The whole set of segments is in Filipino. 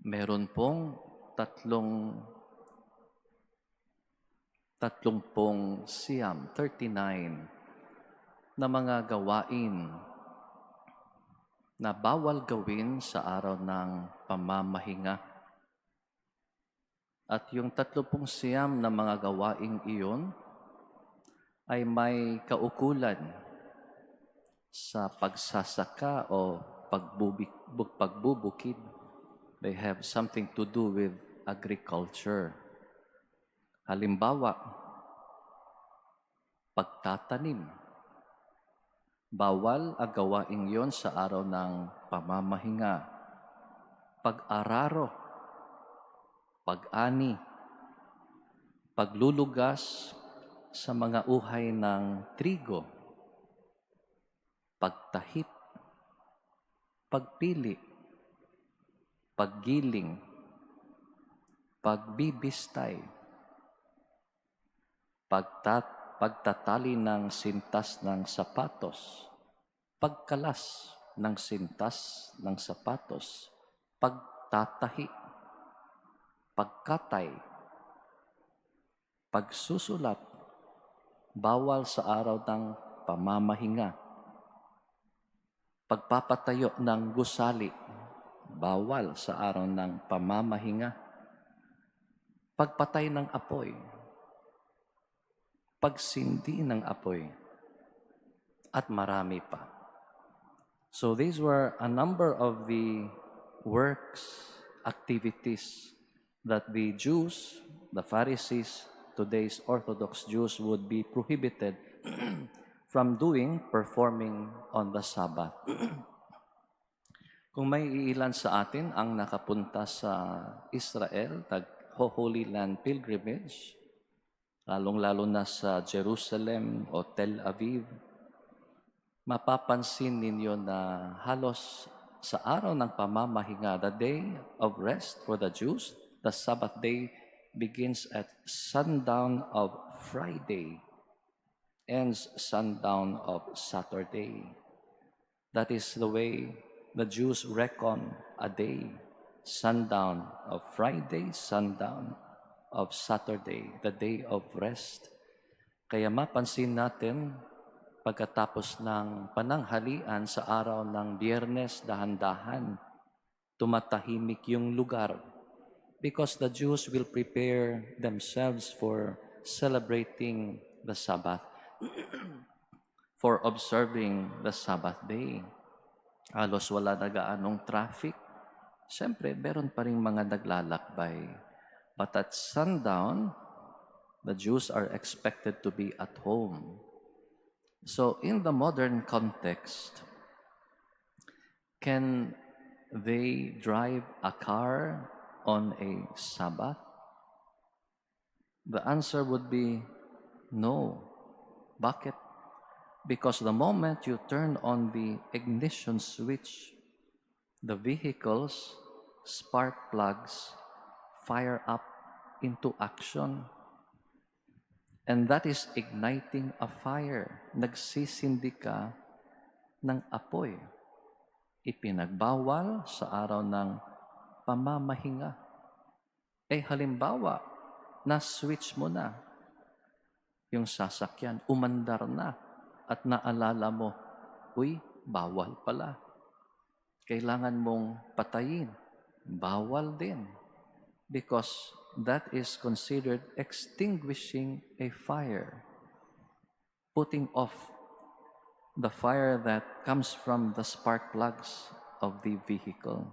Meron pong tatlong tatlumpung siyam, 39, na mga gawain na bawal gawin sa araw ng pamamahinga. At yung 30 na mga gawaing iyon ay may kaukulan sa pagsasaka o pagbubukid. They have something to do with agriculture. Halimbawa, pagtatanim. Bawal ang gawaing yon sa araw ng pamamahinga. Pag-araro, pag-ani, paglulugas sa mga uhay ng trigo, pagtahip, pagpili, paggiling, pagbibistay, pagtatali ng sintas ng sapatos, pagkalas ng sintas ng sapatos, pagtatahi, pagkatay, pagsusulat, bawal sa araw ng pamamahinga, pagpapatayo ng gusali, bawal sa araw ng pamamahinga, pagpatay ng apoy, pagsindi ng apoy, at marami pa. So these were a number of the works, activities that the Jews, the Pharisees, today's Orthodox Jews would be prohibited from performing on the Sabbath. Kung may iilan sa atin ang nakapunta sa Israel, Holy Land Pilgrimage, lalong-lalo na sa Jerusalem o Tel Aviv, mapapansin ninyo na halos sa araw ng pamamahinga, the day of rest for the Jews, the Sabbath day begins at sundown of Friday, ends sundown of Saturday. That is the way the Jews reckon a day, sundown of Friday, sundown of Saturday, the day of rest. Kaya mapansin natin, pagkatapos ng pananghalian sa araw ng Biyernes, dahan-dahan, tumatahimik yung lugar because the Jews will prepare themselves for celebrating the Sabbath, for observing the Sabbath day. Halos wala na gaanong traffic. Siyempre, meron pa rin mga naglalakbay. But at sundown, the Jews are expected to be at home. So in the modern context, can they drive a car on a Sabbath? The answer would be no. Bakit? Because the moment you turn on the ignition switch, the vehicle's spark plugs fire up into action. And that is igniting a fire. Nagsisindi ka ng apoy. Ipinagbawal sa araw ng pamamahinga. Halimbawa, na-switch mo na yung sasakyan, umandar na, at naalala mo, uy, bawal pala. Kailangan mong patayin. Bawal din. Because that is considered extinguishing a fire, putting off the fire that comes from the spark plugs of the vehicle.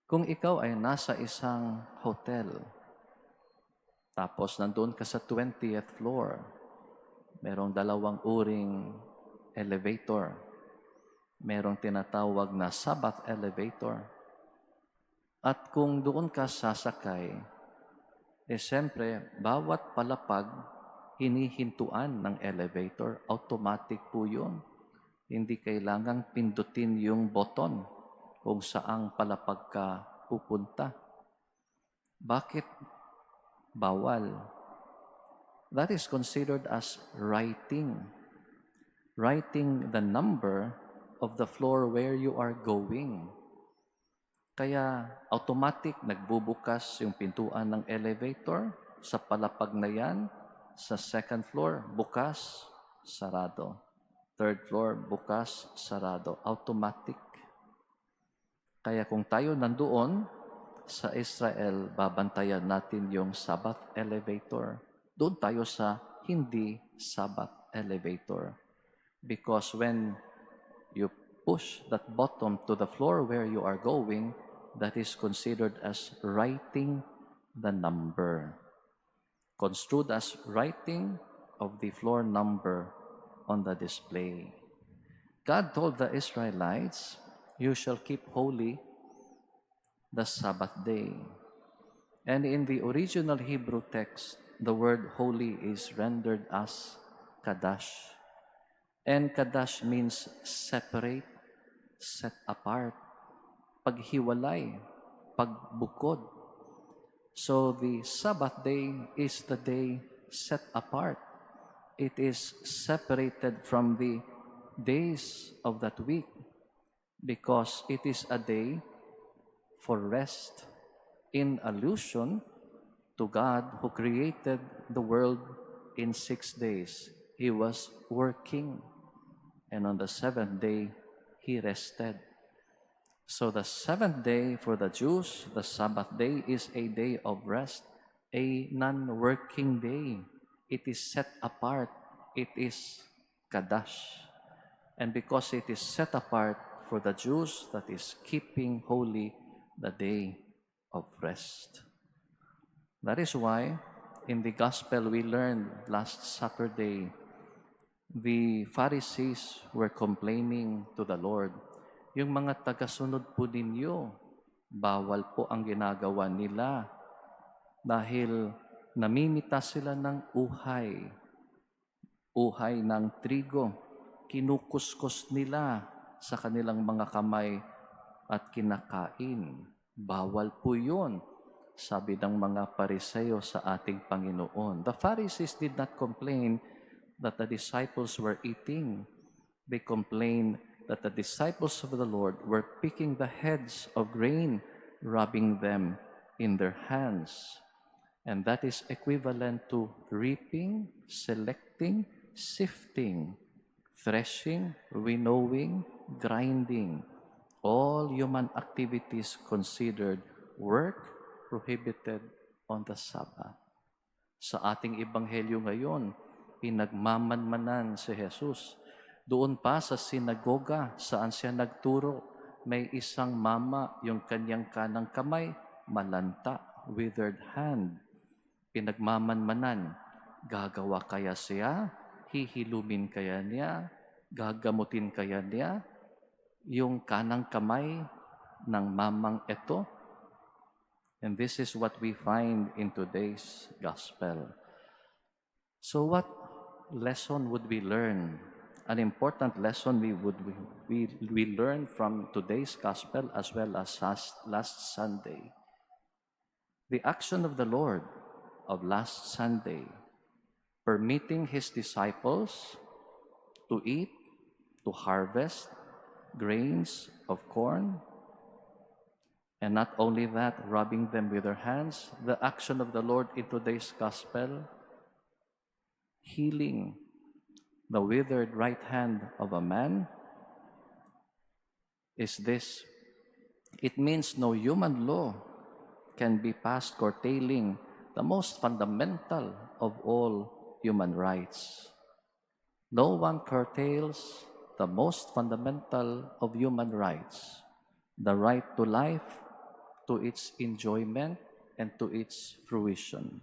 Kung ikaw ay nasa isang hotel, tapos nandoon ka sa 20th floor, merong 2 uring elevator, merong tinatawag na Sabbath elevator. At kung doon ka sasakay, siyempre, bawat palapag, hinihintuan ng elevator, automatic po yun. Hindi kailangang pindutin yung button kung saang palapag ka pupunta. Bakit bawal? That is considered as writing the number of the floor where you are going. Kaya automatic nagbubukas yung pintuan ng elevator sa palapag na yan. Sa second floor, bukas, sarado. Third floor, bukas, sarado. Automatic. Kaya kung tayo nandoon sa Israel, babantayan natin yung Sabbath elevator. Doon tayo sa hindi Sabbath elevator. Because when you push that bottom to the floor where you are going, that is considered as writing the number. Construed as writing of the floor number on the display. God told the Israelites, "You shall keep holy the Sabbath day." And in the original Hebrew text, the word holy is rendered as kadash. And kadash means separate, set apart, paghiwalay, pagbukod. So the Sabbath day is the day set apart. It is separated from the days of that week because it is a day for rest in allusion to God who created the world in 6 days. He was working, and on the seventh day, He rested. So the seventh day for the Jews, the Sabbath day, is a day of rest, a non-working day. It is set apart. It is Kadash. And because it is set apart for the Jews, that is keeping holy the day of rest. That is why in the gospel we learned last Saturday, the Pharisees were complaining to the Lord, yung mga tagasunod po ninyo, bawal po ang ginagawa nila dahil namimita sila ng uhay ng trigo. Kinukuskus nila sa kanilang mga kamay at kinakain. Bawal po yun, sabi ng mga Pariseo sa ating Panginoon. The Pharisees did not complain that the disciples were eating. They complained that the disciples of the Lord were picking the heads of grain, rubbing them in their hands. And that is equivalent to reaping, selecting, sifting, threshing, winnowing, grinding. All human activities considered work prohibited on the Sabbath. Sa ating ebanghelyo ngayon, pinagmamanmanan si Jesus. Doon pa sa sinagoga, saan siya nagturo, may isang mama, yung kanyang kanang kamay, malanta, withered hand. Pinagmamanmanan, gagawa kaya siya? Hihilumin kaya niya? Gagamutin kaya niya? Yung kanang kamay ng mamang ito? And this is what we find in today's gospel. So what lesson would we learn? An important lesson we learn from today's gospel as well as last Sunday. The action of the Lord of last Sunday, permitting His disciples to eat, to harvest grains of corn, and not only that, rubbing them with their hands. The action of the Lord in today's gospel, healing the withered right hand of a man, is this: it means no human law can be passed curtailing the most fundamental of all human rights. No one curtails the most fundamental of human rights, the right to life, to its enjoyment, and to its fruition.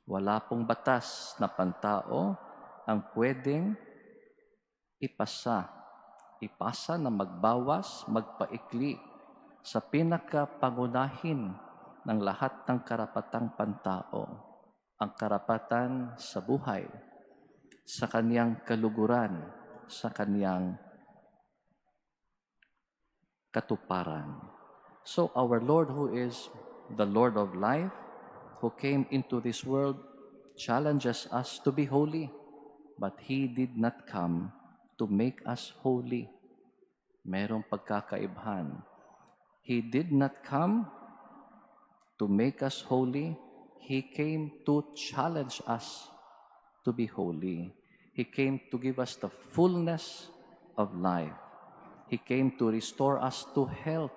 Wala pong batas na pantao ang pwedeng ipasa na magbawas, magpaikli sa pinakapangunahin ng lahat ng karapatang pantao, ang karapatan sa buhay, sa kaniyang kaluguran, sa kaniyang katuparan. So our Lord, who is the Lord of life, who came into this world, challenges us to be holy. But He did not come to make us holy. Merong pagkakaibahan. He did not come to make us holy. He came to challenge us to be holy. He came to give us the fullness of life. He came to restore us to health,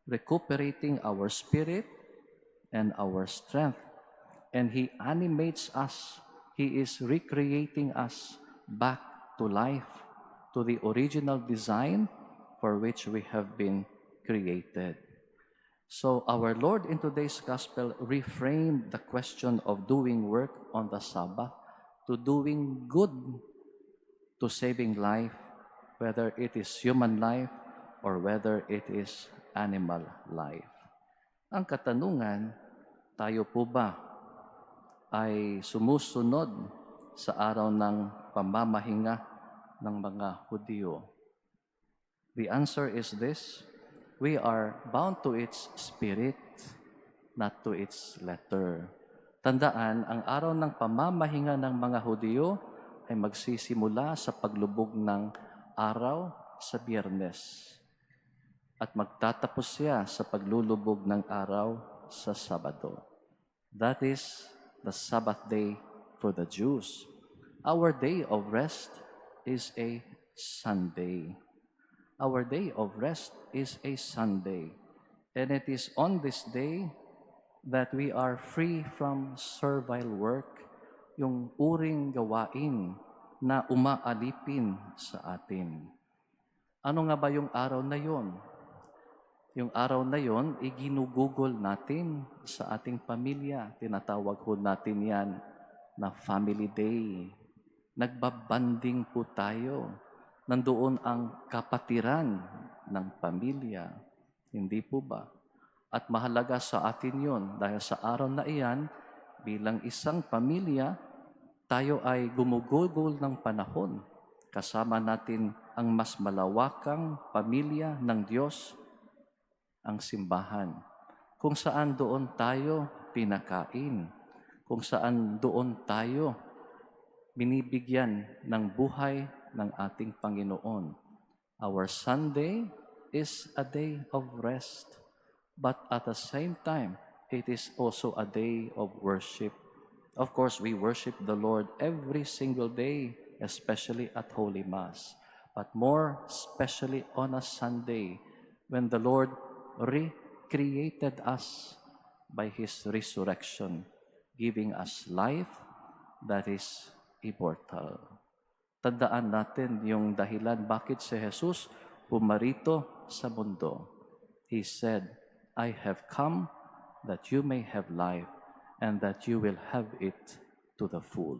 recuperating our spirit and our strength. And He animates us. He is recreating us back to life, to the original design for which we have been created. So our Lord in today's gospel reframed the question of doing work on the Sabbath to doing good, to saving life, whether it is human life or whether it is animal life. Ang katanungan, tayo po ba ay sumusunod sa araw ng pamamahinga ng mga Hudyo? The answer is this: we are bound to its spirit, not to its letter. Tandaan, ang araw ng pamamahinga ng mga Hudyo ay magsisimula sa paglubog ng araw sa Biyernes at magtatapos siya sa paglulubog ng araw sa Sabado. That is the Sabbath day for the Jews. Our day of rest is a Sunday. Our day of rest is a Sunday. And it is on this day that we are free from servile work, yung uring gawain na umaalipin sa atin. Ano nga ba yung araw na yon? Yung araw na yon, iginugugol natin sa ating pamilya. Tinatawag ho natin yan na family day. Nagbabanding po tayo. Nandoon ang kapatiran ng pamilya. Hindi po ba? At mahalaga sa atin yon dahil sa araw na iyan, bilang isang pamilya, tayo ay gumugugol ng panahon. Kasama natin ang mas malawakang pamilya ng Diyos, ang simbahan, kung saan doon tayo pinakain, kung saan doon tayo binibigyan ng buhay ng ating Panginoon. Our Sunday is a day of rest, but at the same time, it is also a day of worship. Of course, we worship the Lord every single day, especially at Holy Mass, but more especially on a Sunday when the Lord recreated us by His resurrection, giving us life that is immortal. Tandaan natin yung dahilan bakit si Jesus pumarito sa mundo. He said, I have come that you may have life and that you will have it to the full.